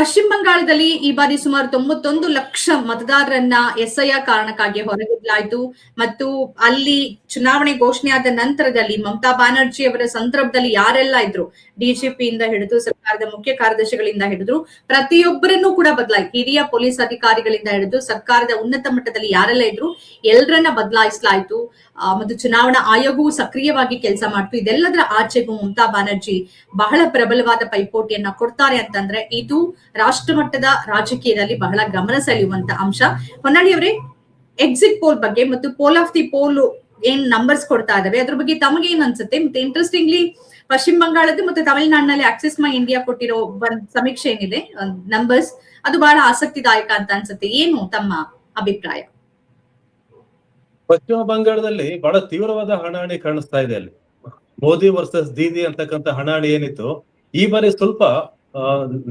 ಪಶ್ಚಿಮ ಬಂಗಾಳದಲ್ಲಿ ಈ ಬಾರಿ ಸುಮಾರು 91 ಲಕ್ಷ ಮತದಾರರನ್ನ ಎಸ್ಐಆರ್ ಕಾರಣಕ್ಕಾಗಿ ಹೊರಗಿಡಲಾಯಿತು. ಮತ್ತು ಅಲ್ಲಿ ಚುನಾವಣೆ ಘೋಷಣೆಯಾದ ನಂತರದಲ್ಲಿ ಮಮತಾ ಬ್ಯಾನರ್ಜಿ ಅವರ ಸಂದರ್ಭದಲ್ಲಿ ಯಾರೆಲ್ಲ ಇದ್ರು, ಡಿಜಿಪಿಯಿಂದ ಹಿಡಿದು ಸರ್ಕಾರದ ಮುಖ್ಯ ಕಾರ್ಯದರ್ಶಿಗಳಿಂದ ಹಿಡಿದು ಪ್ರತಿಯೊಬ್ಬರನ್ನು ಕೂಡ ಬದಲಾಯಿಸಿ, ಹಿರಿಯ ಪೊಲೀಸ್ ಅಧಿಕಾರಿಗಳಿಂದ ಹಿಡಿದು ಸರ್ಕಾರದ ಉನ್ನತ ಮಟ್ಟದಲ್ಲಿ ಯಾರೆಲ್ಲ ಇದ್ರು ಎಲ್ಲರನ್ನ ಬದಲಾಯಿಸಲಾಯಿತು. ಮತ್ತು ಚುನಾವಣಾ ಆಯೋಗವು ಸಕ್ರಿಯವಾಗಿ ಕೆಲಸ ಮಾಡ್ತು. ಇದೆಲ್ಲದರ ಆಚೆಗೂ ಮಮತಾ ಬ್ಯಾನರ್ಜಿ ಬಹಳ ಪ್ರಬಲವಾದ ಪೈಪೋಟಿಯನ್ನ ಕೊಡ್ತಾರೆ ಅಂತಂದ್ರೆ ಇದು ರಾಷ್ಟ್ರ ಮಟ್ಟದ ರಾಜಕೀಯದಲ್ಲಿ ಬಹಳ ಗಮನ ಸೆಳೆಯುವಂತ ಅಂಶ. ಹೊನ್ನಾಳಿ ಅವರೇ, ಎಕ್ಸಿಟ್ ಪೋಲ್ ಬಗ್ಗೆ ಮತ್ತು ಪೋಲ್ ಆಫ್ ದಿ ಪೋಲ್ ಏನ್ ನಂಬರ್ಸ್ ಕೊಡ್ತಾ ಇದಾವೆ ಅದ್ರ ಬಗ್ಗೆ ತಮಗೆ ಏನ್ ಅನ್ಸುತ್ತೆ? ಮತ್ತೆ ಇಂಟ್ರೆಸ್ಟಿಂಗ್ಲಿ ಪಶ್ಚಿಮ ಬಂಗಾಳದ ಮತ್ತು ತಮಿಳುನಾಡಿನಲ್ಲಿ ಆಕ್ಸಿಸ್ ಮೈ ಇಂಡಿಯಾ ಕೊಟ್ಟಿರೋ ಒಂದ್ ಸಮೀಕ್ಷೆ ಏನಿದೆ ನಂಬರ್ಸ್, ಅದು ಬಹಳ ಆಸಕ್ತಿದಾಯಕ ಅಂತ ಅನ್ಸುತ್ತೆ. ಏನು ತಮ್ಮ ಅಭಿಪ್ರಾಯ? ಪಶ್ಚಿಮ ಬಂಗಾಳದಲ್ಲಿ ಬಹಳ ತೀವ್ರವಾದ ಹಣಾಹಣಿ ಕಾಣಿಸ್ತಾ ಇದೆ. ಅಲ್ಲಿ ಮೋದಿ ವರ್ಸಸ್ ದೀದಿ ಅಂತಕ್ಕಂಥ ಹಣಾಹಣಿ ಏನಿತ್ತು, ಈ ಬಾರಿ ಸ್ವಲ್ಪ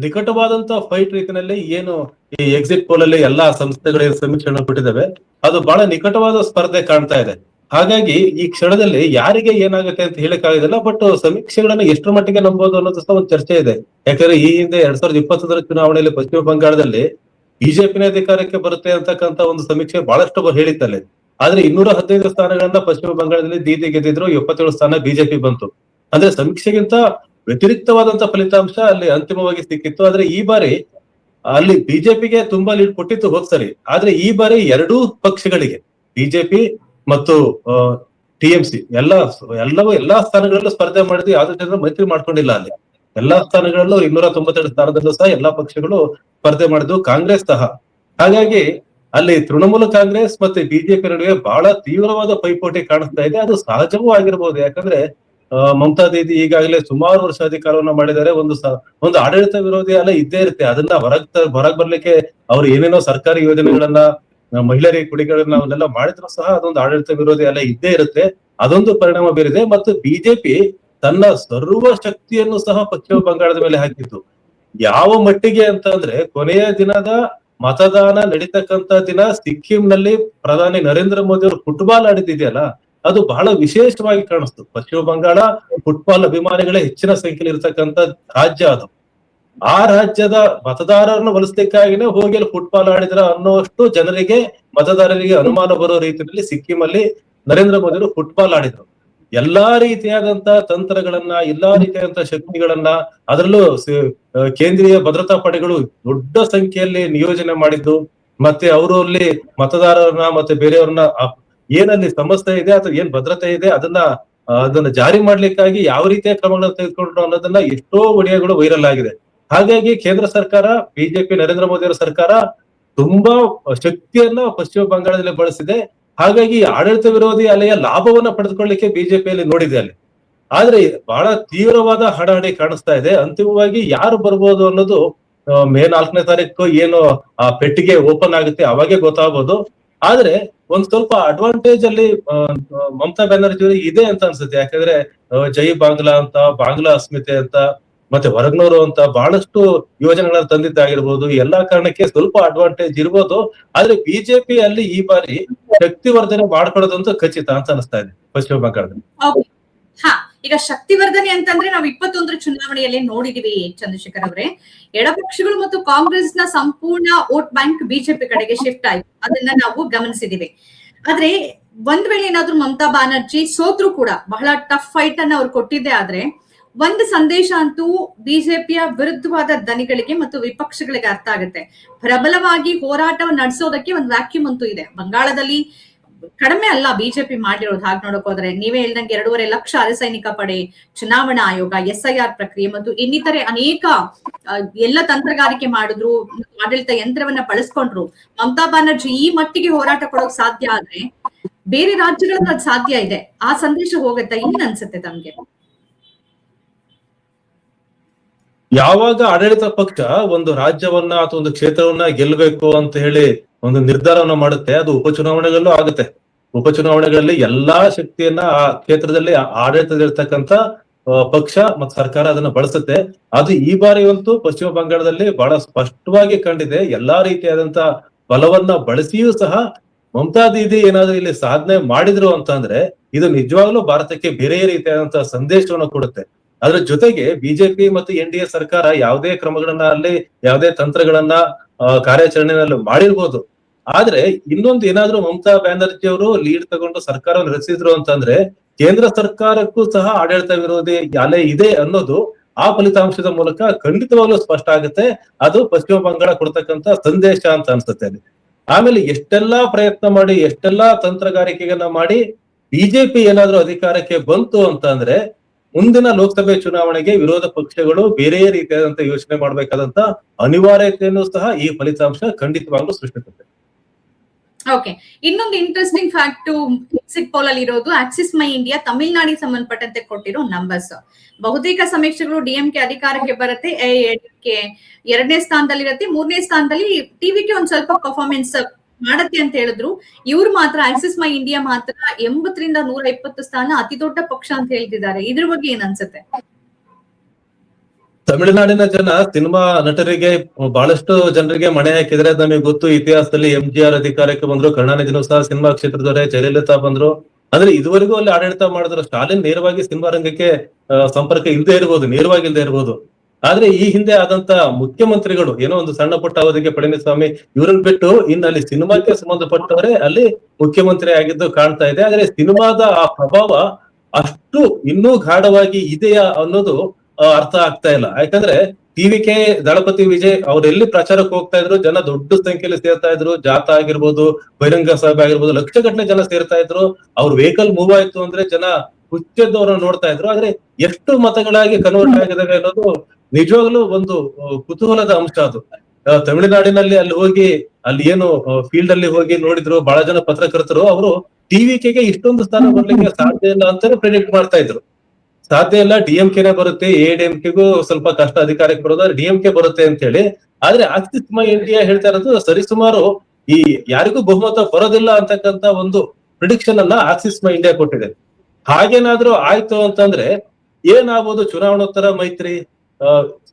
ನಿಕಟವಾದಂತ ಫೈಟ್ ರೀತಿಯಲ್ಲಿ ಏನು ಈ ಎಕ್ಸಿಟ್ ಪೋಲ್ ಅಲ್ಲಿ ಎಲ್ಲಾ ಸಂಸ್ಥೆಗಳು ಸಮೀಕ್ಷೆಯನ್ನು ಕೊಟ್ಟಿದ್ದಾವೆ, ಅದು ಬಹಳ ನಿಕಟವಾದ ಸ್ಪರ್ಧೆ ಕಾಣ್ತಾ ಇದೆ. ಹಾಗಾಗಿ ಈ ಕ್ಷಣದಲ್ಲಿ ಯಾರಿಗೆ ಏನಾಗುತ್ತೆ ಅಂತ ಹೇಳಕ್ಕಾಗೋದಿಲ್ಲ. ಬಟ್ ಸಮೀಕ್ಷೆಗಳನ್ನ ಎಷ್ಟರ ಮಟ್ಟಿಗೆ ನಂಬೋದು ಅನ್ನೋದು ಸಹ ಒಂದು ಚರ್ಚೆ ಇದೆ. ಯಾಕಂದ್ರೆ ಈ ಹಿಂದೆ 2021 ಚುನಾವಣೆಯಲ್ಲಿ ಪಶ್ಚಿಮ ಬಂಗಾಳದಲ್ಲಿ ಬಿಜೆಪಿನ ಅಧಿಕಾರಕ್ಕೆ ಬರುತ್ತೆ ಅಂತಕ್ಕಂಥ ಒಂದು ಸಮೀಕ್ಷೆ ಬಹಳಷ್ಟು ಹೇಳಿತ್ತಲ್ಲಿ. ಆದ್ರೆ 215 ಸ್ಥಾನಗಳನ್ನ ಪಶ್ಚಿಮ ಬಂಗಾಳದಲ್ಲಿ ದೀದಿ ಗೆದ್ದಿದ್ರು, 77 ಸ್ಥಾನ ಬಿಜೆಪಿ ಬಂತು. ಅಂದ್ರೆ ಸಮೀಕ್ಷೆಗಿಂತ ವ್ಯತಿರಿಕ್ತವಾದಂತ ಫಲಿತಾಂಶ ಅಲ್ಲಿ ಅಂತಿಮವಾಗಿ ಸಿಕ್ಕಿತ್ತು. ಆದ್ರೆ ಈ ಬಾರಿ ಅಲ್ಲಿ ಬಿಜೆಪಿಗೆ ತುಂಬಾ ಲೀಡ್ ಕೊಟ್ಟಿತ್ತು ಹೋದ್ ಸರಿ. ಆದ್ರೆ ಈ ಬಾರಿ ಎರಡೂ ಪಕ್ಷಗಳಿಗೆ ಬಿಜೆಪಿ ಮತ್ತು ಟಿಎಂಸಿ ಎಲ್ಲಾ ಸ್ಥಾನಗಳಲ್ಲೂ ಸ್ಪರ್ಧೆ ಮಾಡಿದ್ದು, ಯಾವ್ದು ಜನರು ಮೈತ್ರಿ ಮಾಡ್ಕೊಂಡಿಲ್ಲ. ಅಲ್ಲಿ ಎಲ್ಲಾ ಸ್ಥಾನಗಳಲ್ಲೂ 292 ಸ್ಥಾನದಲ್ಲೂ ಸಹ ಎಲ್ಲಾ ಪಕ್ಷಗಳು ಸ್ಪರ್ಧೆ ಮಾಡಿದ್ವು, ಕಾಂಗ್ರೆಸ್ ಸಹ. ಹಾಗಾಗಿ ಅಲ್ಲಿ ತೃಣಮೂಲ ಕಾಂಗ್ರೆಸ್ ಮತ್ತೆ ಬಿಜೆಪಿ ನಡುವೆ ಬಹಳ ತೀವ್ರವಾದ ಪೈಪೋಟಿ ಕಾಣಿಸ್ತಾ ಇದೆ. ಅದು ಸಹಜವೂ ಆಗಿರ್ಬೋದು. ಯಾಕಂದ್ರೆ ಮಮತಾ ದೀದಿ ಈಗಾಗಲೇ ಸುಮಾರು ವರ್ಷ ಅಧಿಕಾರವನ್ನ ಮಾಡಿದ್ದಾರೆ. ಒಂದು ಆಡಳಿತ ವಿರೋಧಿ ಅಲ್ಲ ಇದ್ದೇ ಇರುತ್ತೆ. ಅದನ್ನ ಹೊರಗ್ ಬರ್ಲಿಕ್ಕೆ ಅವ್ರು ಏನೇನೋ ಸರ್ಕಾರಿ ಯೋಜನೆಗಳನ್ನ, ಮಹಿಳೆಯರಿಗೆ ಕುಡಿಗಳನ್ನ ಅವನ್ನೆಲ್ಲ ಮಾಡಿದ್ರು ಸಹ ಅದೊಂದು ಆಡಳಿತ ವಿರೋಧಿ ಅಲ್ಲ ಇದ್ದೇ ಇರುತ್ತೆ. ಅದೊಂದು ಪರಿಣಾಮ ಬೀರಿದೆ. ಮತ್ತು ಬಿಜೆಪಿ ತನ್ನ ಸರ್ವ ಶಕ್ತಿಯನ್ನು ಸಹ ಪಶ್ಚಿಮ ಬಂಗಾಳದ ಮೇಲೆ ಹಾಕಿತ್ತು. ಯಾವ ಮಟ್ಟಿಗೆ ಅಂತ ಅಂದ್ರೆ, ಕೊನೆಯ ದಿನದ ಮತದಾನ ನಡೀತಕ್ಕಂತ ದಿನ ಸಿಕ್ಕಿಂನಲ್ಲಿ ಪ್ರಧಾನಿ ನರೇಂದ್ರ ಮೋದಿ ಅವರು ಫುಟ್ಬಾಲ್ ಆಡಿದ್ದಿದೆಯಲ್ಲ, ಅದು ಬಹಳ ವಿಶೇಷವಾಗಿ ಕಾಣಿಸ್ತು. ಪಶ್ಚಿಮ ಬಂಗಾಳ ಫುಟ್ಬಾಲ್ ಅಭಿಮಾನಿಗಳೇ ಹೆಚ್ಚಿನ ಸಂಖ್ಯೆಯಲ್ಲಿ ಇರ್ತಕ್ಕಂಥ ರಾಜ್ಯ ಅದು. ಆ ರಾಜ್ಯದ ಮತದಾರರನ್ನು ಒಲಿಸ್ಲಿಕ್ಕಾಗಿನೇ ಹೋಗಿ ಅಲ್ಲಿ ಫುಟ್ಬಾಲ್ ಆಡಿದ್ರ ಅನ್ನೋಷ್ಟು ಜನರಿಗೆ, ಮತದಾರರಿಗೆ ಅನುಮಾನ ಬರೋ ರೀತಿಯಲ್ಲಿ ಸಿಕ್ಕಿಮಲ್ಲಿ ನರೇಂದ್ರ ಮೋದಿ ಅವರು ಫುಟ್ಬಾಲ್ ಆಡಿದ್ರು. ಎಲ್ಲಾ ರೀತಿಯಾದಂತ ತಂತ್ರಗಳನ್ನ, ಎಲ್ಲಾ ರೀತಿಯಾದಂತ ಶಕ್ತಿಗಳನ್ನ, ಅದರಲ್ಲೂ ಕೇಂದ್ರೀಯ ಭದ್ರತಾ ಪಡೆಗಳು ದೊಡ್ಡ ಸಂಖ್ಯೆಯಲ್ಲಿ ನಿಯೋಜನೆ ಮಾಡಿದ್ದು, ಮತ್ತೆ ಅವರು ಅಲ್ಲಿ ಮತದಾರರನ್ನ ಮತ್ತೆ ಬೇರೆಯವ್ರನ್ನ ಏನಲ್ಲಿ ಸಮಸ್ಯೆ ಇದೆ ಅಥವಾ ಏನ್ ಭದ್ರತೆ ಇದೆ ಅದನ್ನ ಜಾರಿ ಮಾಡ್ಲಿಕ್ಕಾಗಿ ಯಾವ ರೀತಿಯ ಕ್ರಮಗಳನ್ನು ತೆಗೆದುಕೊಂಡ್ರು ಅನ್ನೋದನ್ನ ಎಷ್ಟೋ ವಿಡಿಯೋಗಳು ವೈರಲ್ ಆಗಿದೆ. ಹಾಗಾಗಿ ಕೇಂದ್ರ ಸರ್ಕಾರ, ಬಿಜೆಪಿ ನರೇಂದ್ರ ಮೋದಿ ಅವರ ಸರ್ಕಾರ ತುಂಬಾ ಶಕ್ತಿಯನ್ನ ಪಶ್ಚಿಮ ಬಂಗಾಳದಲ್ಲಿ ಬಳಸಿದೆ. ಹಾಗಾಗಿ ಆಡಳಿತ ವಿರೋಧಿ ಅಲೆಯ ಲಾಭವನ್ನ ಪಡೆದುಕೊಳ್ಳಿಕ್ಕೆ ಬಿಜೆಪಿಯಲ್ಲಿ ನೋಡಿದೆ ಅಲ್ಲಿ. ಆದ್ರೆ ಬಹಳ ತೀವ್ರವಾದ ಹಣಾಹಣಿ ಕಾಣಿಸ್ತಾ ಇದೆ. ಅಂತಿಮವಾಗಿ ಯಾರು ಬರ್ಬೋದು ಅನ್ನೋದು ಮೇ 4ನೇ ತಾರೀಕು ಏನು ಆ ಪೆಟ್ಟಿಗೆ ಓಪನ್ ಆಗುತ್ತೆ ಅವಾಗೆ ಗೊತ್ತಾಗ್ಬೋದು. ಆದ್ರೆ ಒಂದ್ ಸ್ವಲ್ಪ ಅಡ್ವಾಂಟೇಜ್ ಅಲ್ಲಿ ಮಮತಾ ಬ್ಯಾನರ್ಜಿ ಅವರಿಗೆ ಇದೆ ಅಂತ ಅನ್ಸುತ್ತೆ. ಯಾಕಂದ್ರೆ ಜೈ ಬಾಂಗ್ಲಾ ಅಂತ, ಬಾಂಗ್ಲಾ ಅಸ್ಮಿತೆ ಅಂತ, ಮತ್ತೆ ಹೊರಗ್ನೂರು ಅಂತ ಬಹಳಷ್ಟು ಯೋಜನೆಗಳನ್ನ ತಂದಿದ್ದಾಗಿರ್ಬೋದು. ಎಲ್ಲಾ ಕಾರಣಕ್ಕೆ ಸ್ವಲ್ಪ ಅಡ್ವಾಂಟೇಜ್ ಇರ್ಬೋದು. ಆದ್ರೆ ಬಿಜೆಪಿ ಅಲ್ಲಿ ಈ ಬಾರಿ ಶಕ್ತಿವರ್ಧನೆ ಮಾಡ್ಕೊಳ್ಳೋದಂತೂ ಖಚಿತ ಅಂತ ಅನಿಸ್ತಾ ಇದೆ ಪಶ್ಚಿಮ ಬಂಗಾಳದಲ್ಲಿ. ಈಗ ಶಕ್ತಿವರ್ಧನೆ ಅಂತಂದ್ರೆ ನಾವು 21 ಚುನಾವಣೆಯಲ್ಲಿ ನೋಡಿದೀವಿ ಚಂದ್ರಶೇಖರ್ ಅವರೇ, ಎಡಪಕ್ಷಗಳು ಮತ್ತು ಕಾಂಗ್ರೆಸ್ ನ ಸಂಪೂರ್ಣ ವೋಟ್ ಬ್ಯಾಂಕ್ ಬಿಜೆಪಿ ಕಡೆಗೆ ಶಿಫ್ಟ್ ಆಯ್ತು. ಅದನ್ನ ನಾವು ಗಮನಿಸಿದೀವಿ. ಆದ್ರೆ ಒಂದ್ ವೇಳೆ ಏನಾದ್ರೂ ಮಮತಾ ಬ್ಯಾನರ್ಜಿ ಸೋತ್ರು ಕೂಡ ಬಹಳ ಟಫ್ ಫೈಟ್ ಅನ್ನ ಅವ್ರು ಕೊಟ್ಟಿದ್ದೆ ಆದ್ರೆ ಒಂದು ಸಂದೇಶ ಅಂತೂ ಬಿಜೆಪಿಯ ವಿರುದ್ಧವಾದ ದನಿಗಳಿಗೆ ಮತ್ತು ವಿಪಕ್ಷಗಳಿಗೆ ಅರ್ಥ ಆಗುತ್ತೆ. ಪ್ರಬಲವಾಗಿ ಹೋರಾಟವನ್ನು ನಡೆಸೋದಕ್ಕೆ ಒಂದು ವ್ಯಾಕ್ಯೂಮ್ ಅಂತೂ ಇದೆ. ಬಂಗಾಳದಲ್ಲಿ ಕಡಿಮೆ ಅಲ್ಲ ಬಿಜೆಪಿ ಮಾಡಿರೋದು. ಹಾಗೆ ನೋಡಕ್ ಹೋದ್ರೆ ನೀವೇ ಹೇಳ್ದಂಗೆ 2.5 ಲಕ್ಷ ಅರೆಸೈನಿಕ ಪಡೆ, ಚುನಾವಣಾ ಆಯೋಗ, ಎಸ್ಐಆರ್ ಪ್ರಕ್ರಿಯೆ ಮತ್ತು ಇನ್ನಿತರೆ ಅನೇಕ ಎಲ್ಲ ತಂತ್ರಗಾರಿಕೆ ಮಾಡಿದ್ರು, ಆಡಳಿತ ಯಂತ್ರವನ್ನ ಬಳಸ್ಕೊಂಡ್ರು. ಮಮತಾ ಬ್ಯಾನರ್ಜಿ ಈ ಮಟ್ಟಿಗೆ ಹೋರಾಟ ಕೊಡೋಕ್ ಸಾಧ್ಯ ಆದ್ರೆ ಬೇರೆ ರಾಜ್ಯಗಳಲ್ಲಿ ಅದು ಸಾಧ್ಯ ಇದೆ. ಆ ಸಂದೇಶ ಹೋಗುತ್ತೆ. ಏನ್ ಅನ್ಸುತ್ತೆ ತಮ್ಗೆ? ಯಾವಾಗ ಆಡಳಿತ ಪಕ್ಷ ಒಂದು ರಾಜ್ಯವನ್ನ ಅಥವಾ ಒಂದು ಕ್ಷೇತ್ರವನ್ನ ಗೆಲ್ಲಬೇಕು ಅಂತ ಹೇಳಿ ಒಂದು ನಿರ್ಧಾರವನ್ನ ಮಾಡುತ್ತೆ, ಅದು ಉಪಚುನಾವಣೆಗಳಲ್ಲೂ ಆಗುತ್ತೆ. ಉಪಚುನಾವಣೆಗಳಲ್ಲಿ ಎಲ್ಲಾ ಶಕ್ತಿಯನ್ನ ಆ ಕ್ಷೇತ್ರದಲ್ಲಿ ಆಡಳಿತದಲ್ಲಿರ್ತಕ್ಕಂಥ ಪಕ್ಷ ಮತ್ತು ಸರ್ಕಾರ ಅದನ್ನ ಬಳಸುತ್ತೆ. ಅದು ಈ ಬಾರಿ ಅಂತೂ ಪಶ್ಚಿಮ ಬಂಗಾಳದಲ್ಲಿ ಬಹಳ ಸ್ಪಷ್ಟವಾಗಿ ಕಂಡಿದೆ. ಎಲ್ಲಾ ರೀತಿಯಾದಂತ ಬಲವನ್ನ ಬಳಸಿಯೂ ಸಹ ಮಮತಾ ದೀದಿ ಏನಾದ್ರೂ ಇಲ್ಲಿ ಸಾಧನೆ ಮಾಡಿದ್ರು ಅಂತ ಅಂದ್ರೆ ಇದು ನಿಜವಾಗ್ಲೂ ಭಾರತಕ್ಕೆ ಬೇರೆ ರೀತಿಯಾದಂತಹ ಸಂದೇಶವನ್ನು ಕೊಡುತ್ತೆ. ಅದ್ರ ಜೊತೆಗೆ ಬಿಜೆಪಿ ಮತ್ತು NDA ಸರ್ಕಾರ ಯಾವುದೇ ಕ್ರಮಗಳನ್ನ ಅಲ್ಲಿ ಯಾವುದೇ ತಂತ್ರಗಳನ್ನ ಕಾರ್ಯಾಚರಣೆಯಲ್ಲಿ ಮಾಡಿರ್ಬೋದು. ಆದ್ರೆ ಇನ್ನೊಂದು ಏನಾದ್ರೂ ಮಮತಾ ಬ್ಯಾನರ್ಜಿ ಅವರು ಲೀಡ್ ತಗೊಂಡು ಸರ್ಕಾರವನ್ನು ರಚಿಸಿದ್ರು ಅಂತಂದ್ರೆ ಕೇಂದ್ರ ಸರ್ಕಾರಕ್ಕೂ ಸಹ ಆಡಳಿತ ವಿರೋಧಿ ಅಲೆ ಇದೆ ಅನ್ನೋದು ಆ ಫಲಿತಾಂಶದ ಮೂಲಕ ಖಂಡಿತವಾಗ್ಲೂ ಸ್ಪಷ್ಟ ಆಗುತ್ತೆ. ಅದು ಪಶ್ಚಿಮ ಬಂಗಾಳ ಕೊಡ್ತಕ್ಕಂತ ಸಂದೇಶ ಅಂತ ಅನ್ಸುತ್ತೆ ಅಲ್ಲಿ. ಆಮೇಲೆ ಎಷ್ಟೆಲ್ಲಾ ಪ್ರಯತ್ನ ಮಾಡಿ ಎಷ್ಟೆಲ್ಲಾ ತಂತ್ರಗಾರಿಕೆಗಳನ್ನ ಮಾಡಿ ಬಿಜೆಪಿ ಏನಾದ್ರೂ ಅಧಿಕಾರಕ್ಕೆ ಬಂತು ಅಂತಂದ್ರೆ ಮುಂದಿನ ಲೋಕಸಭೆ ಚುನಾವಣೆಗೆ ವಿರೋಧ ಪಕ್ಷಗಳು ಬೇರೆ ರೀತಿಯಾದಂತ ಯೋಚನೆ ಮಾಡ್ಬೇಕಾದಂತ ಅನಿವಾರ್ಯತೆಯನ್ನು ಸಹ ಈ ಫಲಿತಾಂಶ ಖಂಡಿತವಾಗ್ಲೂ ಸೃಷ್ಟಿಸುತ್ತೆ. ಓಕೆ, ಇನ್ನೊಂದು ಇಂಟ್ರೆಸ್ಟಿಂಗ್ ಫ್ಯಾಕ್ಟ್ ಎಕ್ಸಿಟ್ ಪೋಲ್ ಅಲ್ಲಿ ಇರೋದು ಆಕ್ಸಿಸ್ ಮೈ ಇಂಡಿಯಾ ತಮಿಳುನಾಡಿಗೆ ಸಂಬಂಧಪಟ್ಟಂತೆ ಕೊಟ್ಟಿರೋ ನಂಬರ್ಸ್. ಬಹುತೇಕ ಸಮೀಕ್ಷೆಗಳು DMK ಅಧಿಕಾರಕ್ಕೆ ಬರುತ್ತೆ, ADMK 2ನೇ ಸ್ಥಾನದಲ್ಲಿರುತ್ತೆ, 3ನೇ ಸ್ಥಾನದಲ್ಲಿ TVK ಒಂದ್ ಸ್ವಲ್ಪ ಪರ್ಫಾರ್ಮೆನ್ಸ್ ಮಾಡತ್ತೆ ಅಂತ ಹೇಳಿದ್ರು. ಇವ್ರು ಮಾತ್ರ ಆಕ್ಸಿಸ್ ಮೈ ಇಂಡಿಯಾ ಮಾತ್ರ 80ರಿಂದ 120 ಸ್ಥಾನ ಅತಿ ದೊಡ್ಡ ಪಕ್ಷ ಅಂತ ಹೇಳ್ತಿದ್ದಾರೆ. ಇದ್ರ ಬಗ್ಗೆ ಏನ್ ಅನ್ಸುತ್ತೆ? ತಮಿಳುನಾಡಿನ ಜನ ಸಿನಿಮಾ ನಟರಿಗೆ ಬಹಳಷ್ಟು ಜನರಿಗೆ ಮಣೆ ಹಾಕಿದ್ರೆ ನಮಗೆ ಗೊತ್ತು. ಇತಿಹಾಸದಲ್ಲಿ MGR ಅಧಿಕಾರಕ್ಕೆ ಬಂದ್ರು, ಕರುಣಾನಿಧಿನೂ ಸಹ ಸಿನಿಮಾ ಕ್ಷೇತ್ರದವರೇ, ಜಯಲಲಿತಾ ಬಂದ್ರು. ಅಂದ್ರೆ ಇದುವರೆಗೂ ಅಲ್ಲಿ ಆಡಳಿತ ಮಾಡಿದ್ರು. ಸ್ಟಾಲಿನ್ ನೇರವಾಗಿ ಸಿನಿಮಾ ರಂಗಕ್ಕೆ ಸಂಪರ್ಕ ಇಲ್ಲದೆ ಇರ್ಬೋದು, ನೇರವಾಗಿ ಇಲ್ಲದೆ ಇರ್ಬೋದು. ಆದ್ರೆ ಈ ಹಿಂದೆ ಆದಂತ ಮುಖ್ಯಮಂತ್ರಿಗಳು ಏನೋ ಒಂದು ಸಣ್ಣ ಪುಟ್ಟ ಅವಧಿಗೆ ಪಳನಿಸ್ವಾಮಿ ಇವ್ರನ್ನ ಬಿಟ್ಟು ಇನ್ನು ಅಲ್ಲಿ ಸಿನಿಮಾಕ್ಕೆ ಸಂಬಂಧಪಟ್ಟವರೇ ಅಲ್ಲಿ ಮುಖ್ಯಮಂತ್ರಿ ಆಗಿದ್ದು ಕಾಣ್ತಾ ಇದೆ. ಆದ್ರೆ ಸಿನಿಮಾದ ಆ ಪ್ರಭಾವ ಅಷ್ಟು ಇನ್ನೂ ಗಾಢವಾಗಿ ಇದೆಯಾ ಅನ್ನೋದು ಅರ್ಥ ಆಗ್ತಾ ಇಲ್ಲ. ಯಾಕಂದ್ರೆ TVK ದಳಪತಿ ವಿಜಯ್ ಅವ್ರು ಎಲ್ಲಿ ಪ್ರಚಾರಕ್ಕೆ ಹೋಗ್ತಾ ಇದ್ರು ಜನ ದೊಡ್ಡ ಸಂಖ್ಯೆಯಲ್ಲಿ ಸೇರ್ತಾ ಇದ್ರು. ಜಾಥಾ ಆಗಿರ್ಬೋದು, ಬಹಿರಂಗ ಸಭೆ ಆಗಿರ್ಬೋದು, ಲಕ್ಷಗಟ್ಟಲೆ ಜನ ಸೇರ್ತಾ ಇದ್ರು. ಅವ್ರ ವೆಹಿಕಲ್ ಮೂವ್ ಆಯ್ತು ಅಂದ್ರೆ ಜನ ಹುಚ್ಚೆದ್ದವ್ರನ್ನ ನೋಡ್ತಾ ಇದ್ರು. ಆದ್ರೆ ಎಷ್ಟು ಮತಗಳಾಗಿ ಕನ್ವರ್ಟ್ ಆಗಿದಾವೆ ಅನ್ನೋದು ನಿಜವಾಗ್ಲೂ ಒಂದು ಕುತೂಹಲದ ಅಂಶ ಅದು. ತಮಿಳುನಾಡಿನಲ್ಲಿ ಅಲ್ಲಿ ಹೋಗಿ ಅಲ್ಲಿ ಏನು ಫೀಲ್ಡ್ ಅಲ್ಲಿ ಹೋಗಿ ನೋಡಿದ್ರು ಬಹಳ ಜನ ಪತ್ರಕರ್ತರು. ಅವರು TVKಗೆ ಇಷ್ಟೊಂದು ಸ್ಥಾನ ಬರ್ಲಿಕ್ಕೆ ಸಾಧ್ಯ ಇಲ್ಲ ಅಂತಾನೆ ಪ್ರೆಡಿಕ್ಟ್ ಮಾಡ್ತಾ ಇದ್ರು. ಸಾಧ್ಯ ಇಲ್ಲ, DMKನೇ ಬರುತ್ತೆ, ADMKಗೂ ಸ್ವಲ್ಪ ಕಷ್ಟ ಅಧಿಕಾರಕ್ಕೆ ಬರೋದು, DMK ಬರುತ್ತೆ ಅಂತ ಹೇಳಿ. ಆದ್ರೆ ಆಕ್ಸಿಸ್ ಮೈ ಇಂಡಿಯಾ ಹೇಳ್ತಾ ಇರೋದು ಸರಿಸುಮಾರು ಈ ಯಾರಿಗೂ ಬಹುಮತ ಬರೋದಿಲ್ಲ ಅಂತಕ್ಕಂತ ಒಂದು ಪ್ರಿಡಿಕ್ಷನ್ ಅನ್ನ ಆಕ್ಸಿಸ್ ಮೈ ಇಂಡಿಯಾ ಕೊಟ್ಟಿದೆ. ಹಾಗೇನಾದ್ರೂ ಆಯ್ತು ಅಂತಂದ್ರೆ ಏನಾಗ್ಬೋದು? ಚುನಾವಣೋತ್ತರ ಮೈತ್ರಿ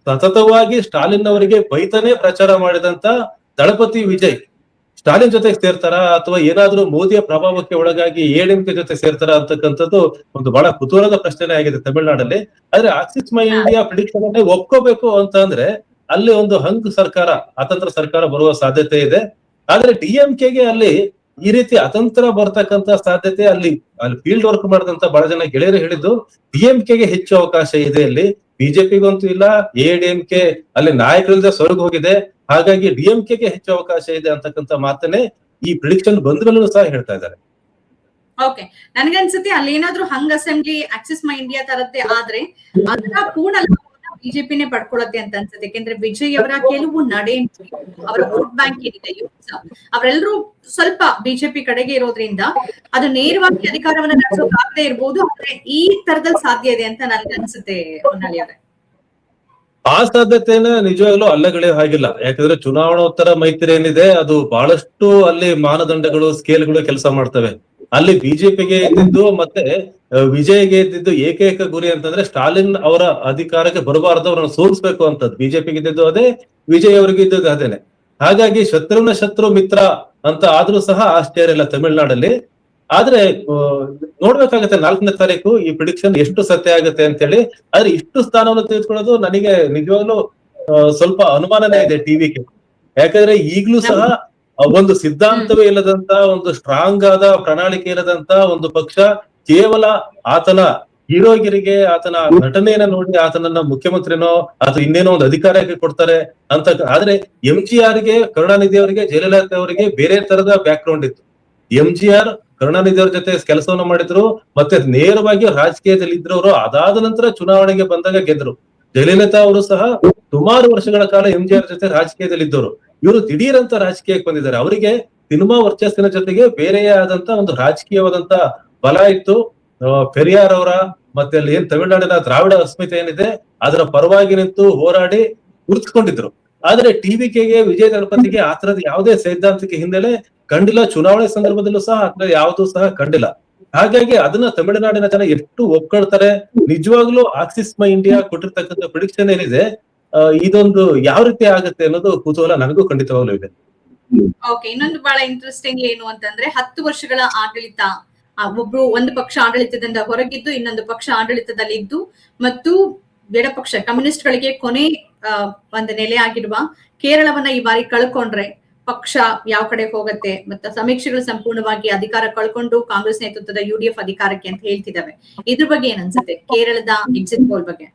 ಸತತವಾಗಿ ಸ್ಟಾಲಿನ್ ಅವರಿಗೆ ಬೈತಾನೆ ಪ್ರಚಾರ ಮಾಡಿದಂತ ದಳಪತಿ ವಿಜಯ್ ಸ್ಟಾಲಿನ್ ಜೊತೆಗೆ ಸೇರ್ತಾರ ಅಥವಾ ಏನಾದ್ರೂ ಮೋದಿಯ ಪ್ರಭಾವಕ್ಕೆ ಒಳಗಾಗಿ ADMK ಜೊತೆ ಸೇರ್ತಾರ ಅಂತಕ್ಕಂಥದ್ದು ಒಂದು ಬಹಳ ಕುತೂಹಲದ ಪ್ರಶ್ನೆ ಆಗಿದೆ ತಮಿಳುನಾಡಲ್ಲಿ. ಆದ್ರೆ ಆಕ್ಸಿಸ್ ಮೈ ಇಂಡಿಯಾ ಪ್ರಿಡಿಕ್ಷನ್ ಅನ್ನೇ ಒಪ್ಕೋಬೇಕು ಅಂತ ಅಂದ್ರೆ ಅಲ್ಲಿ ಒಂದು ಹಂಗ್ ಸರ್ಕಾರ, ಅತಂತ್ರ ಸರ್ಕಾರ ಬರುವ ಸಾಧ್ಯತೆ ಇದೆ. ಆದ್ರೆ DMKಗೆ ಅಲ್ಲಿ ಈ ರೀತಿ ಅತಂತ್ರ ಬರ್ತಕ್ಕಂತ ಸಾಧ್ಯತೆ ಅಲ್ಲಿ ಫೀಲ್ಡ್ ವರ್ಕ್ ಮಾಡಿದಂತ ಬಹಳ ಜನ ಗೆಳೆಯರು ಹೇಳಿದ್ದು DMKಗೆ ಹೆಚ್ಚು ಅವಕಾಶ ಇದೆ. ಅಲ್ಲಿ ಬಿಜೆಪಿಗಂತೂ ಇಲ್ಲ, ADMK ಅಲ್ಲಿ ನಾಯಕರಿಲ್ಲದೆ ಸ್ವರ್ಗ ಹೋಗಿದೆ. ಹಾಗಾಗಿ DMKಗೆ ಹೆಚ್ಚು ಅವಕಾಶ ಇದೆ ಅಂತಕ್ಕಂಥ ಮಾತನ್ನೇ ಈ ಪ್ರಿಡಿಕ್ಷನ್ ಬಂದ ಮೇಲೂ ಸಹ ಹೇಳ್ತಾ ಇದ್ದಾರೆ. ಓಕೆ, ನನ್ಗನ್ಸುತ್ತೆ ಅಲ್ಲಿ ಏನಾದ್ರೂ ಹಂಗ್ ಅಸೆಂಬ್ಲಿ ಆಕ್ಸಿಸ್ ಮೈ ಇಂಡಿಯಾ ತರತ್ತೆ ಆದ್ರೆ ಅದರ ಪೂರ್ಣ ಬಿಜೆಪಿನೇ ಪಡ್ಕೊಳ್ಳುತ್ತೆ ಅಂತ ಅನ್ಸುತ್ತೆ. ಯಾಕೆಂದ್ರೆ ವಿಜಯ್ ಅವರ ಕೆಲವು ನಡೆ, ಅವರ ವೋಟ್ ಬ್ಯಾಂಕ್ ಏನಿದೆ ಅವರೆಲ್ಲರೂ ಸ್ವಲ್ಪ ಬಿಜೆಪಿ ಕಡೆಗೆ ಇರೋದ್ರಿಂದ ಅದು ನೇರವಾಗಿ ಅಧಿಕಾರವನ್ನ ನಡೆಸೋಕಾಗದೇ ಇರ್ಬೋದು. ಆದ್ರೆ ಈ ತರದಲ್ಲಿ ಸಾಧ್ಯ ಇದೆ ಅಂತ ನನ್ಗೆ ಅನ್ಸುತ್ತೆ ಹೊನ್ನಾಳಿ ಅವರೇ. ಆ ಸಾಧ್ಯತೆನ ನಿಜವಾಗ್ಲೂ ಅಲ್ಲಗಳೆಯೋ ಹಾಗಿಲ್ಲ. ಯಾಕಂದ್ರೆ ಚುನಾವಣೋತ್ತರ ಮೈತ್ರಿ ಏನಿದೆ ಅದು ಬಹಳಷ್ಟು ಅಲ್ಲಿ ಮಾನದಂಡಗಳು, ಸ್ಕೇಲ್ಗಳು ಕೆಲಸ ಮಾಡ್ತವೆ. ಅಲ್ಲಿ ಬಿಜೆಪಿಗೆ ಇದ್ದಿದ್ದು ಮತ್ತೆ ವಿಜಯ್ಗೆ ಇದ್ದಿದ್ದು ಏಕೈಕ ಗುರಿ ಅಂತಂದ್ರೆ ಸ್ಟಾಲಿನ್ ಅವರ ಅಧಿಕಾರಕ್ಕೆ ಬರಬಾರದು, ಅವ್ರನ್ನ ಸೋಲಿಸ್ಬೇಕು ಅಂತದ್ದು. ಬಿಜೆಪಿಗೆ ಇದ್ದಿದ್ದು ಅದೇ, ವಿಜಯ್ ಅವರಿಗೆ ಇದ್ದದ್ದು ಅದೇನೆ. ಹಾಗಾಗಿ ಶತ್ರುನ ಶತ್ರು ಮಿತ್ರ ಅಂತ ಆದ್ರೂ ಸಹ ಆಶ್ಚರ್ಯ ಇಲ್ಲ ತಮಿಳುನಾಡಲ್ಲಿ. ಆದ್ರೆ ನೋಡ್ಬೇಕಾಗತ್ತೆ 4ನೇ ತಾರೀಕು ಈ ಪ್ರಿಡಿಕ್ಷನ್ ಎಷ್ಟು ಸತ್ಯ ಆಗುತ್ತೆ ಅಂತ ಹೇಳಿ. ಆದ್ರೆ ಇಷ್ಟು ಸ್ಥಾನವನ್ನು ತೆಗೆದುಕೊಳ್ಳೋದು ನನಗೆ ನಿಜವಾಗ್ಲೂ ಸ್ವಲ್ಪ ಅನುಮಾನನೇ ಇದೆ TVK. ಯಾಕಂದ್ರೆ ಈಗ್ಲೂ ಸಹ ಒಂದು ಸಿದ್ಧಾಂತವೇ ಇಲ್ಲದಂತ, ಒಂದು ಸ್ಟ್ರಾಂಗ್ ಆದ ಪ್ರಣಾಳಿಕೆ ಇಲ್ಲದಂತ ಒಂದು ಪಕ್ಷ ಕೇವಲ ಆತನ ಹೀರೋಗಿರಿಗೆ, ಆತನ ನಟನೆಯನ್ನ ನೋಡಿ ಆತನನ್ನ ಮುಖ್ಯಮಂತ್ರಿನೋ ಅಥವಾ ಇನ್ನೇನೋ ಒಂದು ಅಧಿಕಾರಕ್ಕೆ ಕೊಡ್ತಾರೆ ಅಂತ. ಆದ್ರೆ MGRಗೆ, ಕರುಣಾನಿಧಿ ಅವರಿಗೆ, ಜಯಲಲಿತಾ ಅವರಿಗೆ ಬೇರೆ ತರದ ಬ್ಯಾಕ್ ಗ್ರೌಂಡ್ ಇತ್ತು. MGR ಕರುಣಾನಿಧಿ ಅವ್ರ ಜೊತೆ ಕೆಲಸವನ್ನ ಮಾಡಿದ್ರು, ಮತ್ತೆ ನೇರವಾಗಿ ರಾಜಕೀಯದಲ್ಲಿ ಇದ್ರವರು. ಅದಾದ ನಂತರ ಚುನಾವಣೆಗೆ ಬಂದಾಗ ಗೆದ್ರು. ಜಯಲಲಿತಾ ಅವರು ಸಹ ಸುಮಾರು ವರ್ಷಗಳ ಕಾಲ MGR ಜೊತೆ ರಾಜಕೀಯದಲ್ಲಿ ಇದ್ದವರು. ಇವರು ದಿಢೀರ್ ಅಂತ ರಾಜಕೀಯಕ್ಕೆ ಬಂದಿದ್ದಾರೆ. ಅವರಿಗೆ ಸಿನಿಮಾ ವರ್ಚಸ್ಸಿನ ಜೊತೆಗೆ ಬೇರೆಯೇ ಆದಂತ ಒಂದು ರಾಜಕೀಯವಾದಂತ ಬಲ ಇತ್ತು. ಪೆರಿಯಾರ್ ಅವರ ಮತ್ತೆ ಅಲ್ಲಿ ಏನ್ ತಮಿಳುನಾಡಿನ ದ್ರಾವಿಡ ಅಸ್ಮಿತೆ ಏನಿದೆ ಅದರ ಪರವಾಗಿ ನಿಂತು ಹೋರಾಡಿ ಉಳಿಸ್ಕೊಂಡಿದ್ರು. ಆದ್ರೆ TVKಗೆ, ವಿಜಯ್ ದಳಪತಿಗೆ ಆ ತರದ ಯಾವುದೇ ಸೈದ್ಧಾಂತಿಕ ಹಿನ್ನೆಲೆ ಕಂಡಿಲ್ಲ. ಚುನಾವಣೆ ಸಂದರ್ಭದಲ್ಲೂ ಸಹ ಅದ್ರ ಯಾವುದೂ ಸಹ ಕಂಡಿಲ್ಲ. ಹಾಗಾಗಿ ಅದನ್ನ ತಮಿಳುನಾಡಿನ ಜನ ಎಷ್ಟು ಒಪ್ಕೊಳ್ತಾರೆ, ನಿಜವಾಗ್ಲೂ ಆಕ್ಸಿಸ್ ಮೈ ಇಂಡಿಯಾ ಕೊಟ್ಟಿರ್ತಕ್ಕಂಥ ಪ್ರಿಡಿಕ್ಷನ್ ಏನಿದೆ ಇದೊಂದು ಯಾವ ರೀತಿ ಆಗುತ್ತೆ ಅನ್ನೋದು ಕುತೂಹಲ ನನಗೂ ಖಂಡಿತವಾಗ್ಲೂ ಇದೆ. ಓಕೆ, ಇನ್ನೊಂದು ಬಹಳ ಇಂಟ್ರೆಸ್ಟಿಂಗ್ ಏನು ಅಂತಂದ್ರೆ 10 ವರ್ಷಗಳ ಆಡಳಿತ, ಒಂದು ಪಕ್ಷ ಆಡಳಿತದಿಂದ ಹೊರಗಿದ್ದು ಇನ್ನೊಂದು ಪಕ್ಷ ಆಡಳಿತದಲ್ಲಿ ಇದ್ದು ಮತ್ತು ಎಡಪಕ್ಷ ಕಮ್ಯುನಿಸ್ಟ್ಗಳಿಗೆ ಕೊನೆ ಒಂದು ನೆಲೆ ಆಗಿರುವ ಕೇರಳವನ್ನ ಈ ಬಾರಿ ಕಳ್ಕೊಂಡ್ರೆ ಪಕ್ಷ ಯಾವ ಕಡೆ ಹೋಗತ್ತೆ, ಮತ್ತೆ ಸಮೀಕ್ಷೆಗಳು ಸಂಪೂರ್ಣವಾಗಿ ಅಧಿಕಾರ ಕಳ್ಕೊಂಡು ಕಾಂಗ್ರೆಸ್ ನೇತೃತ್ವದ UDF ಅಧಿಕಾರಕ್ಕೆ ಅಂತ ಹೇಳ್ತಿದ್ದಾವೆ. ಇದ್ರ ಬಗ್ಗೆ ಏನ್ ಅನ್ಸುತ್ತೆ ಕೇರಳದ ಎಕ್ಸಿಟ್ ಪೋಲ್ ಬಗ್ಗೆ?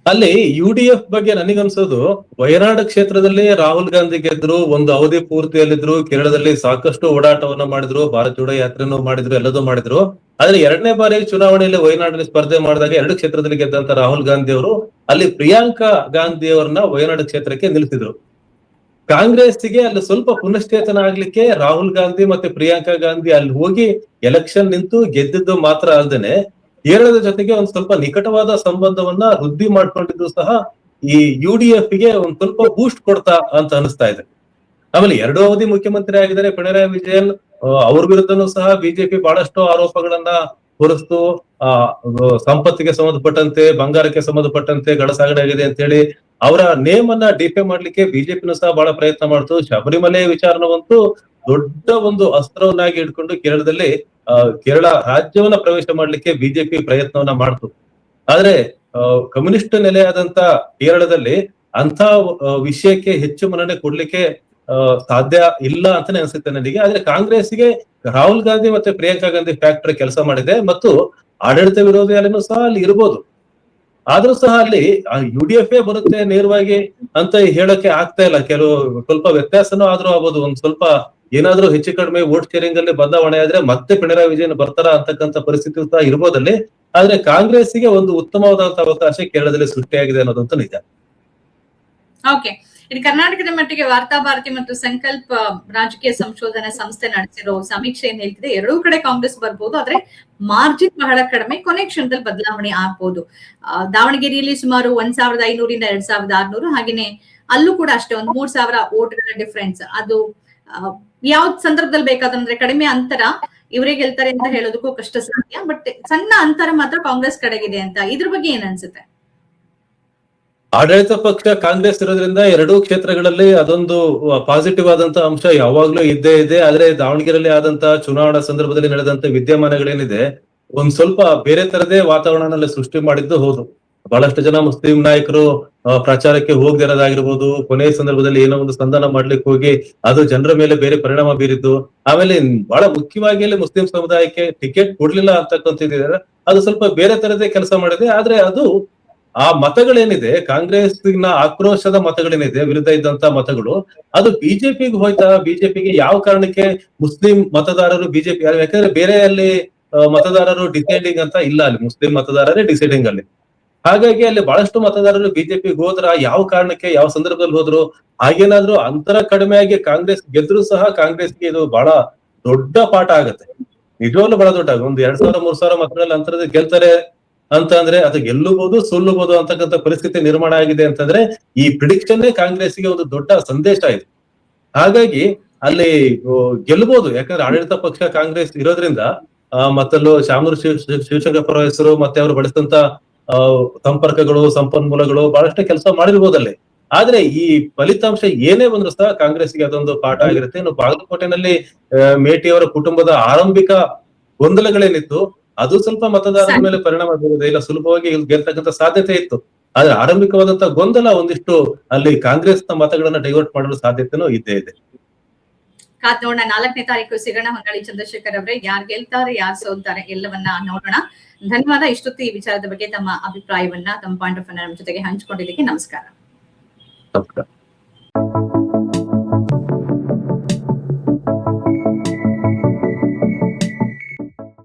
ಅಲ್ಲಿ UDF ಬಗ್ಗೆ ನನಗನ್ಸೋದು, ವಯನಾಡು ಕ್ಷೇತ್ರದಲ್ಲಿ ರಾಹುಲ್ ಗಾಂಧಿ ಗೆದ್ರು, ಒಂದು ಅವಧಿ ಪೂರ್ತಿಯಲ್ಲಿದ್ರು, ಕೇರಳದಲ್ಲಿ ಸಾಕಷ್ಟು ಓಡಾಟವನ್ನ ಮಾಡಿದ್ರು, ಭಾರತ್ ಜೋಡೋ ಯಾತ್ರೆನೂ ಮಾಡಿದ್ರು, ಎಲ್ಲದೂ ಮಾಡಿದ್ರು. ಆದ್ರೆ 2ನೇ ಬಾರಿ ಚುನಾವಣೆಯಲ್ಲಿ ವಯನಾಡಿನಲ್ಲಿ ಸ್ಪರ್ಧೆ ಮಾಡಿದಾಗ 2 ಕ್ಷೇತ್ರದಲ್ಲಿ ಗೆದ್ದಂತ ರಾಹುಲ್ ಗಾಂಧಿ ಅವರು ಅಲ್ಲಿ ಪ್ರಿಯಾಂಕಾ ಗಾಂಧಿ ಅವರನ್ನ ವಯನಾಡು ಕ್ಷೇತ್ರಕ್ಕೆ ನಿಲ್ಲಿಸಿದ್ರು. ಕಾಂಗ್ರೆಸ್ಸಿಗೆ ಅಲ್ಲಿ ಸ್ವಲ್ಪ ಪುನಶ್ಚೇತನ ಆಗ್ಲಿಕ್ಕೆ ರಾಹುಲ್ ಗಾಂಧಿ ಮತ್ತೆ ಪ್ರಿಯಾಂಕಾ ಗಾಂಧಿ ಅಲ್ಲಿ ಹೋಗಿ ಎಲೆಕ್ಷನ್ ನಿಂತು ಗೆದ್ದಿದ್ದು ಮಾತ್ರ ಅಲ್ಲದೇನೆ ಕೇರಳದ ಜೊತೆಗೆ ಒಂದ್ ಸ್ವಲ್ಪ ನಿಕಟವಾದ ಸಂಬಂಧವನ್ನ ವೃದ್ಧಿ ಮಾಡ್ಕೊಂಡಿದ್ದು ಸಹ ಈ UDF ಗೆ ಒಂದ್ ಸ್ವಲ್ಪ ಬೂಸ್ಟ್ ಕೊಡ್ತಾ ಅಂತ ಅನಿಸ್ತಾ ಇದೆ. ಆಮೇಲೆ 2 ಅವಧಿ ಮುಖ್ಯಮಂತ್ರಿ ಆಗಿದ್ದಾರೆ ಪಿಣರಾಯಿ ವಿಜಯನ್. ಅವ್ರ ವಿರುದ್ಧನೂ ಸಹ ಬಿಜೆಪಿ ಬಹಳಷ್ಟು ಆರೋಪಗಳನ್ನ ಹೊರಿಸ್ತು. ಸಂಪತ್ತಿಗೆ ಸಂಬಂಧಪಟ್ಟಂತೆ, ಬಂಗಾರಕ್ಕೆ ಸಂಬಂಧಪಟ್ಟಂತೆ ಗಡಸಾಗಣೆ ಆಗಿದೆ ಅಂತ ಹೇಳಿ ಅವರ ನೇಮ್ ಅನ್ನ ಡಿಫೇ ಮಾಡ್ಲಿಕ್ಕೆ ಬಿಜೆಪಿನೂ ಸಹ ಬಹಳ ಪ್ರಯತ್ನ ಮಾಡ್ತು. ಶಬರಿಮಲೆ ವಿಚಾರನವಂತೂ ದೊಡ್ಡ ಒಂದು ಅಸ್ತ್ರವನ್ನಾಗಿ ಇಟ್ಕೊಂಡು ಕೇರಳದಲ್ಲಿ ಕೇರಳ ರಾಜ್ಯವನ್ನ ಪ್ರವೇಶ ಮಾಡ್ಲಿಕ್ಕೆ ಬಿಜೆಪಿ ಪ್ರಯತ್ನವನ್ನ ಮಾಡ್ತು. ಆದ್ರೆ ಕಮ್ಯುನಿಸ್ಟ್ ನೆಲೆಯಾದಂತ ಕೇರಳದಲ್ಲಿ ಅಂತ ವಿಷಯಕ್ಕೆ ಹೆಚ್ಚು ಮನ್ನಣೆ ಕೊಡ್ಲಿಕ್ಕೆ ಸಾಧ್ಯ ಇಲ್ಲ ಅಂತಾನೆ ಅನ್ಸುತ್ತೆ ನನಗೆ. ಆದ್ರೆ ಕಾಂಗ್ರೆಸ್ಗೆ ರಾಹುಲ್ ಗಾಂಧಿ ಮತ್ತೆ ಪ್ರಿಯಾಂಕಾ ಗಾಂಧಿ ಫ್ಯಾಕ್ಟರ್ ಕೆಲಸ ಮಾಡಿದೆ ಮತ್ತು ಆಡಳಿತ ವಿರೋಧಿ ಅಲೆನೂ ಸಹ ಅಲ್ಲಿ ಇರ್ಬೋದು. ಆದ್ರೂ ಸಹ ಅಲ್ಲಿ UDF ಬರುತ್ತೆ ನೇರವಾಗಿ ಅಂತ ಹೇಳಕ್ಕೆ ಆಗ್ತಾ ಇಲ್ಲ. ಕೆಲವು ಸ್ವಲ್ಪ ವ್ಯತ್ಯಾಸನೂ ಆದ್ರೂ ಆಗ್ಬೋದು. ಒಂದ್ ಸ್ವಲ್ಪ ಏನಾದ್ರೂ ಹೆಚ್ಚು ಕಡಿಮೆ ವೋಟ್ ಶೇರಿಂಗ್ ಅಲ್ಲಿ ಬದಲಾವಣೆ ಆದ್ರೆ ಮತ್ತೆ ಪಿಣರಾಯಿ ವಿಜಯನ್ ಬರ್ತಾರ ಅಂತಕ್ಕಂಥ ಪರಿಸ್ಥಿತಿ ಸಹ ಇರ್ಬೋದಲ್ಲಿ. ಆದ್ರೆ ಕಾಂಗ್ರೆಸ್ಸಿಗೆ ಒಂದು ಉತ್ತಮವಾದಂತಹ ಅವಕಾಶ ಕೇರಳದಲ್ಲಿ ಸೃಷ್ಟಿಯಾಗಿದೆ ಅನ್ನೋದಂತೂ ನಿಜ. ಓಕೆ, ಇನ್ನು ಕರ್ನಾಟಕದ ಮಟ್ಟಿಗೆ ವಾರ್ತಾ ಭಾರತಿ ಮತ್ತು ಸಂಕಲ್ಪ ರಾಜಕೀಯ ಸಂಶೋಧನಾ ಸಂಸ್ಥೆ ನಡೆಸಿರೋ ಸಮೀಕ್ಷೆ ಏನ್ ಹೇಳ್ತಿದೆ, 2 ಕಡೆ ಕಾಂಗ್ರೆಸ್ ಬರ್ಬೋದು, ಆದ್ರೆ ಮಾರ್ಜಿನ್ ಬಹಳ ಕಡಿಮೆ, ಕೊನೆ ಕ್ಷಣದಲ್ಲಿ ಬದಲಾವಣೆ ಆಗ್ಬೋದು. ದಾವಣಗೆರೆಯಲ್ಲಿ ಸುಮಾರು 1500 ಇಂದ 2600, ಹಾಗೇನೆ ಅಲ್ಲೂ ಕೂಡ ಅಷ್ಟೇ ಒಂದು 3000 ವೋಟ್ಗಳ ಡಿಫ್ರೆನ್ಸ್. ಅದು ಯಾವ ಸಂದರ್ಭದಲ್ಲಿ ಬೇಕಾದಂದ್ರೆ ಕಡಿಮೆ ಅಂತರ ಇವರೇ ಗೆಲ್ತಾರೆ ಅಂತ ಹೇಳೋದಕ್ಕೂ ಕಷ್ಟ ಸಾಧ್ಯ, ಬಟ್ ಸಣ್ಣ ಅಂತರ ಮಾತ್ರ ಕಾಂಗ್ರೆಸ್ ಕಡೆಗಿದೆ ಅಂತ. ಇದ್ರ ಬಗ್ಗೆ ಏನ್ ಅನ್ಸುತ್ತೆ? ಆಡಳಿತ ಪಕ್ಷ ಕಾಂಗ್ರೆಸ್ ಇರೋದ್ರಿಂದ 2 ಕ್ಷೇತ್ರಗಳಲ್ಲಿ ಅದೊಂದು ಪಾಸಿಟಿವ್ ಆದಂತ ಅಂಶ ಯಾವಾಗ್ಲೂ ಇದ್ದೇ ಇದೆ. ಆದ್ರೆ ದಾವಣಗೆರೆಯಲ್ಲಿ ಆದಂತ ಚುನಾವಣಾ ಸಂದರ್ಭದಲ್ಲಿ ನಡೆದಂತ ವಿದ್ಯಮಾನಗಳೇನಿದೆ ಒಂದ್ ಸ್ವಲ್ಪ ಬೇರೆ ತರದೇ ವಾತಾವರಣನಲ್ಲಿ ಸೃಷ್ಟಿ ಮಾಡಿದ್ದು ಹೌದು. ಬಹಳಷ್ಟು ಜನ ಮುಸ್ಲಿಂ ನಾಯಕರು ಪ್ರಚಾರಕ್ಕೆ ಹೋಗದಿರೋದಾಗಿರ್ಬೋದು, ಕೊನೆಯ ಸಂದರ್ಭದಲ್ಲಿ ಏನೋ ಒಂದು ಸಂಧಾನ ಮಾಡ್ಲಿಕ್ಕೆ ಹೋಗಿ ಅದು ಜನರ ಮೇಲೆ ಬೇರೆ ಪರಿಣಾಮ ಬೀರಿದ್ದು. ಆಮೇಲೆ ಬಹಳ ಮುಖ್ಯವಾಗಿ ಅಲ್ಲಿ ಮುಸ್ಲಿಂ ಸಮುದಾಯಕ್ಕೆ ಟಿಕೆಟ್ ಕೊಡ್ಲಿಲ್ಲ ಅಂತಕ್ಕಂಥದ್ದಿದ್ದಾರೆ, ಅದು ಸ್ವಲ್ಪ ಬೇರೆ ತರದೇ ಕೆಲಸ ಮಾಡಿದೆ. ಆದ್ರೆ ಅದು ಆ ಮತಗಳೇನಿದೆ, ಕಾಂಗ್ರೆಸ್ನ ಆಕ್ರೋಶದ ಮತಗಳೇನಿದೆ, ವಿರುದ್ಧ ಇದ್ದಂತ ಮತಗಳು, ಅದು ಬಿಜೆಪಿಗೆ ಹೋಯ್ತಾ? ಬಿಜೆಪಿಗೆ ಯಾವ ಕಾರಣಕ್ಕೆ ಮುಸ್ಲಿಂ ಮತದಾರರು ಬಿಜೆಪಿ, ಯಾಕಂದ್ರೆ ಬೇರೆ ಅಲ್ಲಿ ಮತದಾರರು ಡಿಸೈಡಿಂಗ್ ಅಂತ ಇಲ್ಲ, ಅಲ್ಲಿ ಮುಸ್ಲಿಂ ಮತದಾರರೇ ಡಿಸೈಡಿಂಗ್ ಅಲ್ಲಿ. ಹಾಗಾಗಿ ಅಲ್ಲಿ ಬಹಳಷ್ಟು ಮತದಾರರು ಬಿಜೆಪಿಗೆ ಹೋದ್ರ ಯಾವ ಕಾರಣಕ್ಕೆ, ಯಾವ ಸಂದರ್ಭದಲ್ಲಿ ಹೋದ್ರು? ಹಾಗೇನಾದ್ರೂ ಅಂತರ ಕಡಿಮೆ ಆಗಿ ಕಾಂಗ್ರೆಸ್ ಗೆದ್ರು ಸಹ ಕಾಂಗ್ರೆಸ್ಗೆ ಇದು ಬಹಳ ದೊಡ್ಡ ಪಾಠ ಆಗತ್ತೆ. ನಿಜವಾಗ್ಲೂ ಬಹಳ ದೊಡ್ಡ, ಒಂದು 2000-3000 ಮತಗಳಲ್ಲಿ ಅಂತರದ ಗೆಲ್ತಾರೆ ಅಂತ ಅಂದ್ರೆ ಅದು ಗೆಲ್ಲಬಹುದು ಸೋಲ್ಲಬಹುದು ಅಂತಕ್ಕಂಥ ಪರಿಸ್ಥಿತಿ ನಿರ್ಮಾಣ ಆಗಿದೆ ಅಂತಂದ್ರೆ ಈ ಪ್ರಿಡಿಕ್ಷನ್ ಕಾಂಗ್ರೆಸ್ಗೆ ಒಂದು ದೊಡ್ಡ ಸಂದೇಶ ಇದೆ. ಹಾಗಾಗಿ ಅಲ್ಲಿ ಗೆಲ್ಲಬಹುದು, ಯಾಕಂದ್ರೆ ಆಡಳಿತ ಪಕ್ಷ ಕಾಂಗ್ರೆಸ್ ಇರೋದ್ರಿಂದ ಮತ್ತಲ್ಲೂ ಶಾಮನೂರು ಶಿವಶಂಕರಪ್ಪ ಹೆಸರು ಮತ್ತೆ ಅವರು ಬಳಸಿದಂತ ಸಂಪರ್ಕಗಳು, ಸಂಪನ್ಮೂಲಗಳು ಬಹಳಷ್ಟು ಕೆಲಸ ಮಾಡಿರ್ಬೋದಲ್ಲಿ. ಆದ್ರೆ ಈ ಫಲಿತಾಂಶ ಏನೇ ಬಂದ್ರು ಸಹ ಕಾಂಗ್ರೆಸ್ಗೆ ಅದೊಂದು ಪಾಠ ಆಗಿರುತ್ತೆ. ಇನ್ನು ಬಾಗಲಕೋಟೆನಲ್ಲಿ ಮೇಟಿಯವರ ಕುಟುಂಬದ ಆರಂಭಿಕ ಗೊಂದಲಗಳೇನಿತ್ತು ಅದು ಸ್ವಲ್ಪ ಮತದಾರರ ಮೇಲೆ ಪರಿಣಾಮ ಬೀರುವುದೇ ಇಲ್ಲ, ಸುಲಭವಾಗಿ ಗೆಲ್ತಕ್ಕಂಥ ಸಾಧ್ಯತೆ ಇತ್ತು. ಆದ್ರೆ ಆರಂಭಿಕವಾದಂತ ಗೊಂದಲ ಒಂದಿಷ್ಟು ಅಲ್ಲಿ ಕಾಂಗ್ರೆಸ್ನ ಮತಗಳನ್ನ ಡೈವರ್ಟ್ ಮಾಡಲು ಸಾಧ್ಯತೆನೂ ಇದ್ದೇ ಇದೆ. ಕಾದ್ ನೋಡೋಣ, 4ನೇ ತಾರೀಕು ಸಿಗೋಣ. ಹೊನ್ನಾಳಿ ಚಂದ್ರಶೇಖರ್ ಅವರೇ, ಯಾರು ಗೆಲ್ತಾರೆ ಯಾರು ಸೋಲ್ತಾರೆ ಎಲ್ಲವನ್ನ ನೋಡೋಣ. ಧನ್ಯವಾದ. ಇಷ್ಟೊತ್ತು ಈ ವಿಚಾರದ ಬಗ್ಗೆ ತಮ್ಮ ಅಭಿಪ್ರಾಯವನ್ನ, ತಮ್ಮ ಪಾಯಿಂಟ್ ಆಫ್ ವ್ಯೂ ನಮ್ಮ ಜೊತೆಗೆ ಹಂಚಿಕೊಂಡಿದ್ದಕ್ಕೆ ನಮಸ್ಕಾರ. ನಮಸ್ಕಾರ.